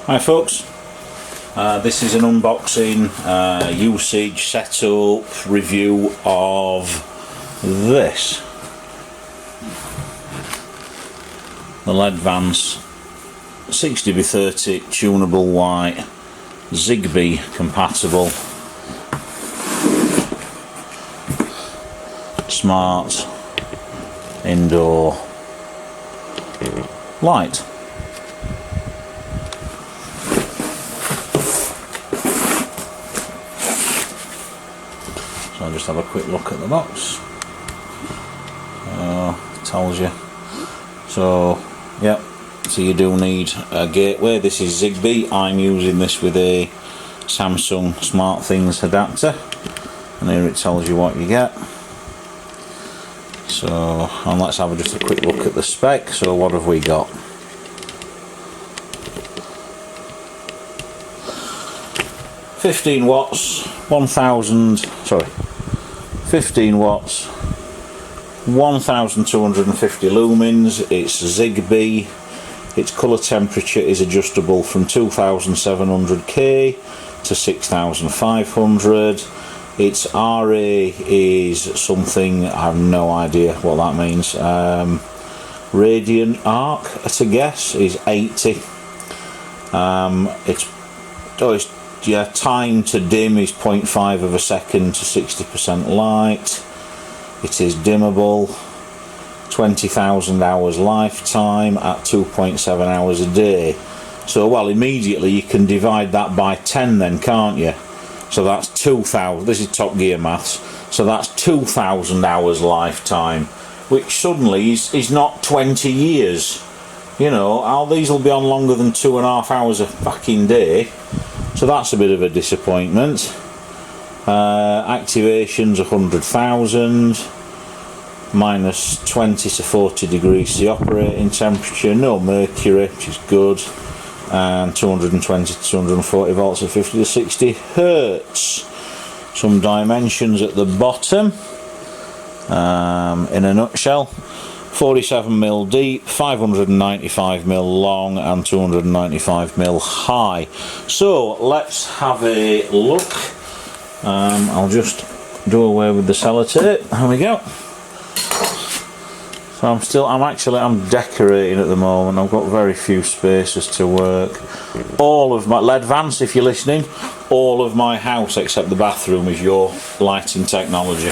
Hi folks, this is an unboxing, usage, setup, review of this. The Ledvance 60x30 tunable white, Zigbee compatible, smart indoor light. So I'll just have a quick look at the box. It tells you. So, yep. So you do need a gateway. This is Zigbee. I'm using this with a Samsung SmartThings adapter, and here it tells you what you get. So, and let's have just a quick look at the spec. So what have we got? £15 watts, 1250 lumens. It's Zigbee. Its colour temperature is adjustable from 2700K to 6500. Its RA is something, I have no idea what that means. Radiant arc, at a guess, is 80. Time to dim is 0.5 of a second to 60% light. It is dimmable. 20,000 hours lifetime at 2.7 hours a day. So, well, immediately you can divide that by 10 then, can't you? So that's 2,000, this is Top Gear maths, so that's 2,000 hours lifetime, which suddenly is not 20 years. You know, these will be on longer than 2.5 hours a fucking day, so that's a bit of a disappointment. Activation's 100,000, minus 20 to 40 degrees the operating temperature, no mercury, which is good, and 220 to 240 volts at 50 to 60 hertz. Some dimensions at the bottom. In a nutshell, 47mm deep, 595mm long, and 295mm high. So let's have a look. I'll just do away with the sellotape. There we go. So I'm decorating at the moment. I've got very few spaces to work. All of my, Ledvance, if you're listening, all of my house except the bathroom is your lighting technology.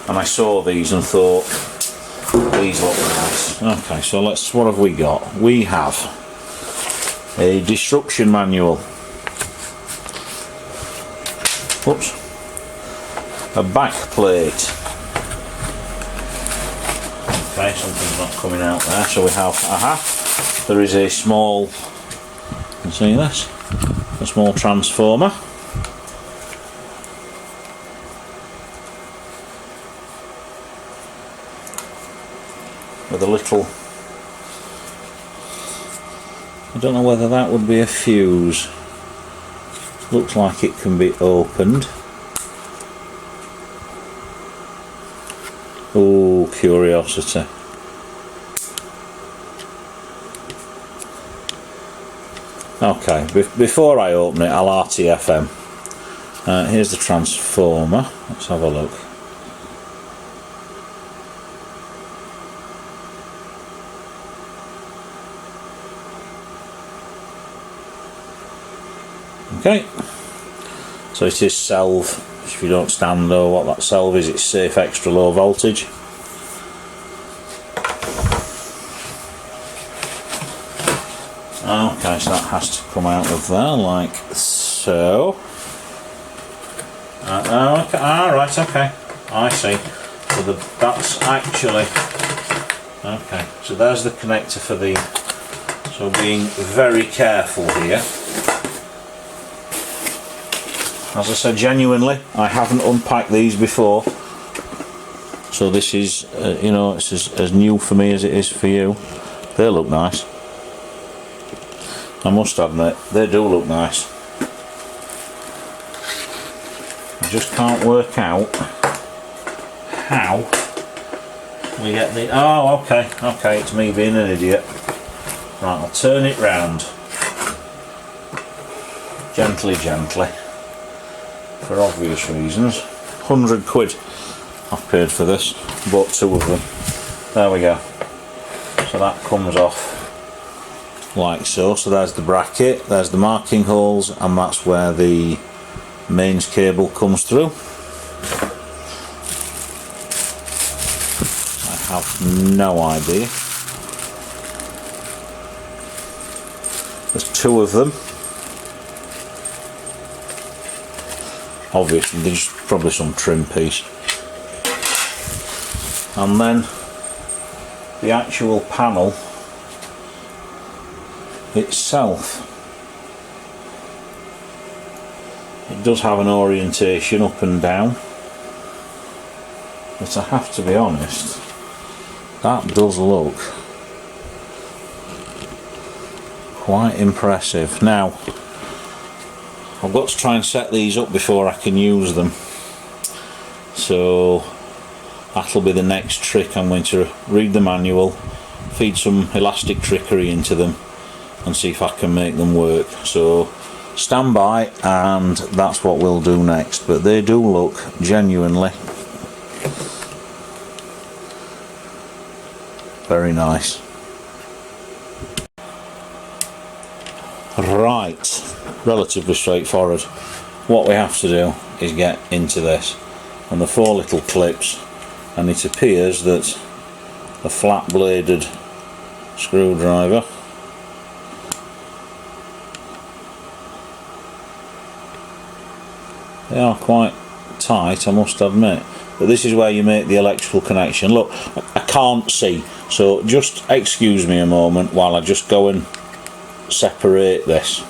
And I saw these and thought, these look nice. Okay, so what have we got? We have a destruction manual. Oops. A back plate. Okay, something's not coming out there. So we have, there is a small, you can see this, a small transformer. With a little, I don't know whether that would be a fuse. Looks like it can be opened. Oh, curiosity. Okay, before I open it, I'll RTFM. Here's the transformer. Let's have a look. Okay, so it is salve. If you don't stand know what that salve is, it's safe extra low voltage. Okay, so that has to come out of there like so. Okay, right, okay, I see. So that's actually, okay, so there's the connector for the, so being very careful here. As I said, genuinely, I haven't unpacked these before, so this is, you know, it's as new for me as it is for you. They look nice. I must admit, they do look nice. I just can't work out how we get the, oh, okay, it's me being an idiot. Right, I'll turn it round. gently, for obvious reasons. 100 quid I've paid for this, bought 2 of them. There we go. So that comes off like so. So there's the bracket, there's the marking holes, and that's where the mains cable comes through. I have no idea. There's 2 of them. Obviously there's probably some trim piece. And then the actual panel itself, it does have an orientation up and down, but I have to be honest, that does look quite impressive. Now I've got to try and set these up before I can use them, so that'll be the next trick. I'm going to read the manual, feed some elastic trickery into them and see if I can make them work. So stand by, and that's what we'll do next. But they do look genuinely very nice. Right, relatively straightforward. What we have to do is get into this, and the 4 little clips, and it appears that a flat bladed screwdriver they are quite tight, I must admit, but this is where you make the electrical connection. Look, I can't see, so just excuse me a moment while I just go and separate this.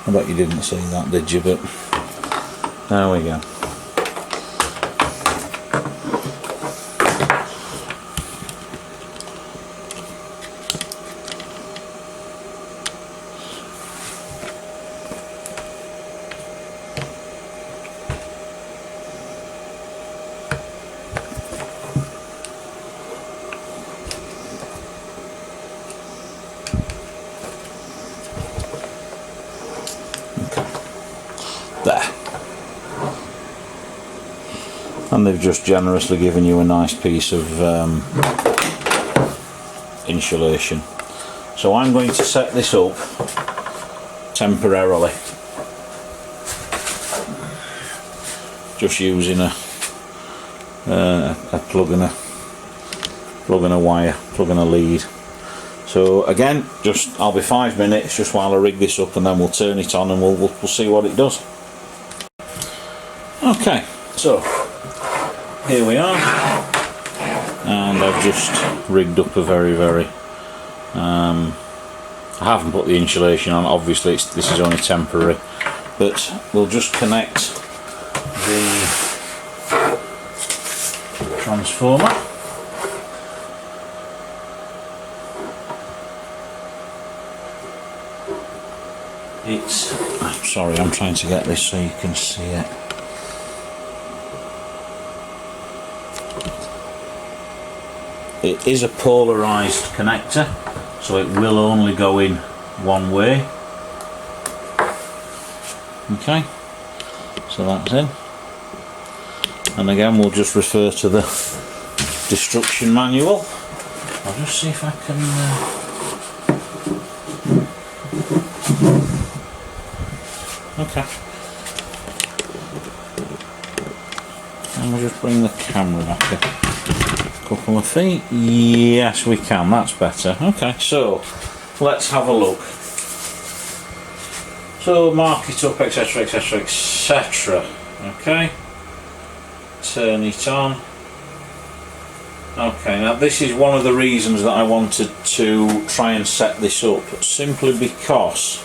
I bet you didn't see that, did you? But there we go. There. And they've just generously given you a nice piece of insulation. So I'm going to set this up temporarily, just using a plug and a wire, plug and a lead. So again, I'll be 5 minutes just while I rig this up, and then we'll turn it on and we'll see what it does. Okay, so here we are, and I've just rigged up a very I haven't put the insulation on, obviously this is only temporary, but we'll just connect the transformer. I'm sorry, I'm trying to get this so you can see it. It is a polarised connector, so it will only go in one way. Okay, so that's in. And again, we'll just refer to the destruction manual. I'll just see if I can... Okay. And we'll just bring the camera back a couple of feet. Yes, we can. That's better. Okay, so let's have a look. So mark it up, etc, etc, etc. Okay. Turn it on. Okay, now this is one of the reasons that I wanted to try and set this up, simply because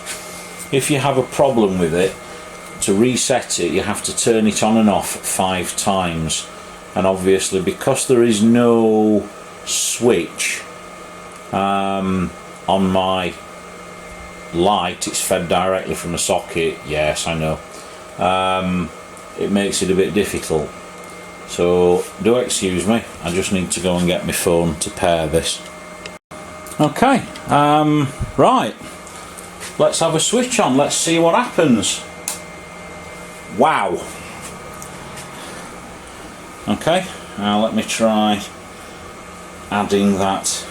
if you have a problem with it, to reset it you have to turn it on and off 5 times, and obviously because there is no switch on my light, it's fed directly from the socket. Yes, I know. it makes it a bit difficult. So do excuse me, I just need to go and get my phone to pair this. Okay, right, let's have a switch on, let's see what happens. Wow. Okay, now let me try adding that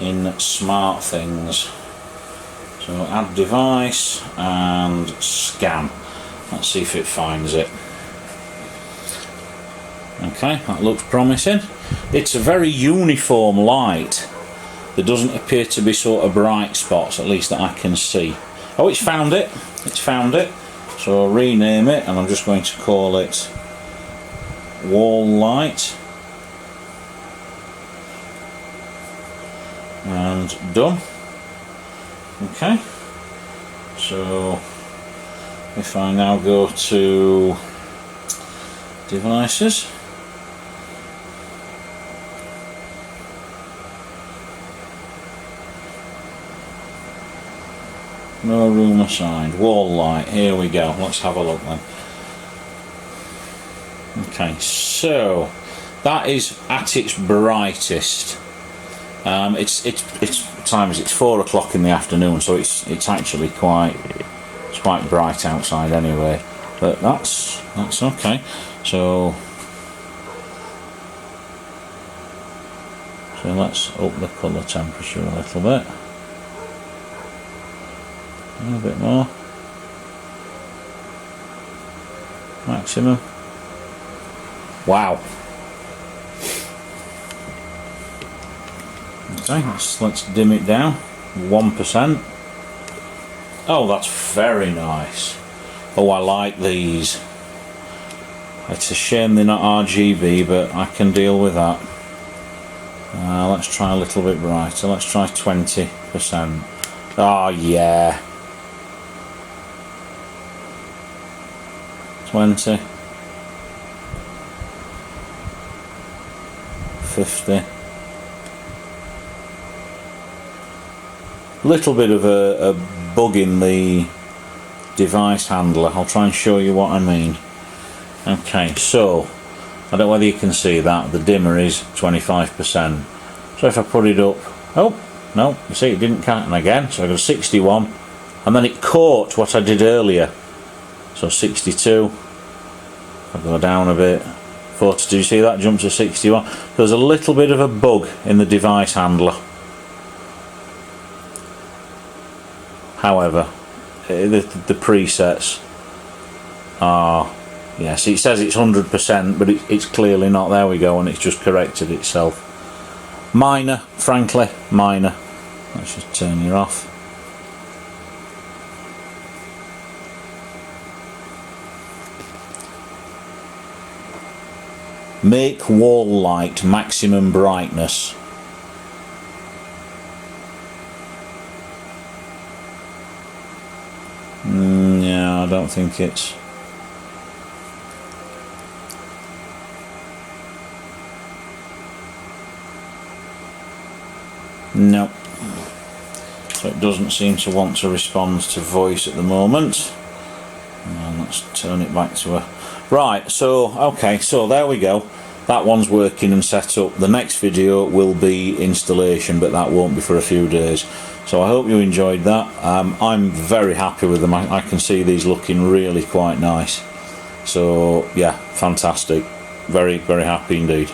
in Smart Things. So add device and scan. Let's see if it finds it. Okay, that looks promising. It's a very uniform light. There doesn't appear to be sort of bright spots, at least that I can see. Oh, it's found it. It's found it. So I'll rename it, and I'm just going to call it wall light. And done. Okay. So if I now go to devices, no room assigned, wall light, here we go, let's have a look then. Okay, so that is at its brightest. It's 4 o'clock in the afternoon, so it's actually quite bright outside anyway, but that's okay. So let's up the colour temperature a little bit. A bit more. Maximum. Wow. Okay, let's dim it down. 1%. Oh, that's very nice. Oh, I like these. It's a shame they're not RGB, but I can deal with that. Let's try a little bit brighter. Let's try 20%. Oh yeah. 20, 50. Little bit of a bug in the device handler. I'll try and show you what I mean. Okay, so I don't know whether you can see that the dimmer is 25%. So if I put it up, oh no, you see it didn't count again. So I got 61, and then it caught what I did earlier. So 62. I'll go down a bit. 42. You see that jump to 61? There's a little bit of a bug in the device handler. However, the presets are, yes, it says it's 100%, but it's clearly not. There we go, and it's just corrected itself. Minor, frankly, minor. Let's just turn you off. Make wall light maximum brightness. Yeah, I don't think it's... No. So it doesn't seem to want to respond to voice at the moment. And let's turn it back to a... Right, so, okay, so there we go. That one's working and set up. The next video will be installation, but that won't be for a few days. So I hope you enjoyed that. I'm very happy with them. I can see these looking really quite nice. So, yeah, fantastic. Very, very happy indeed.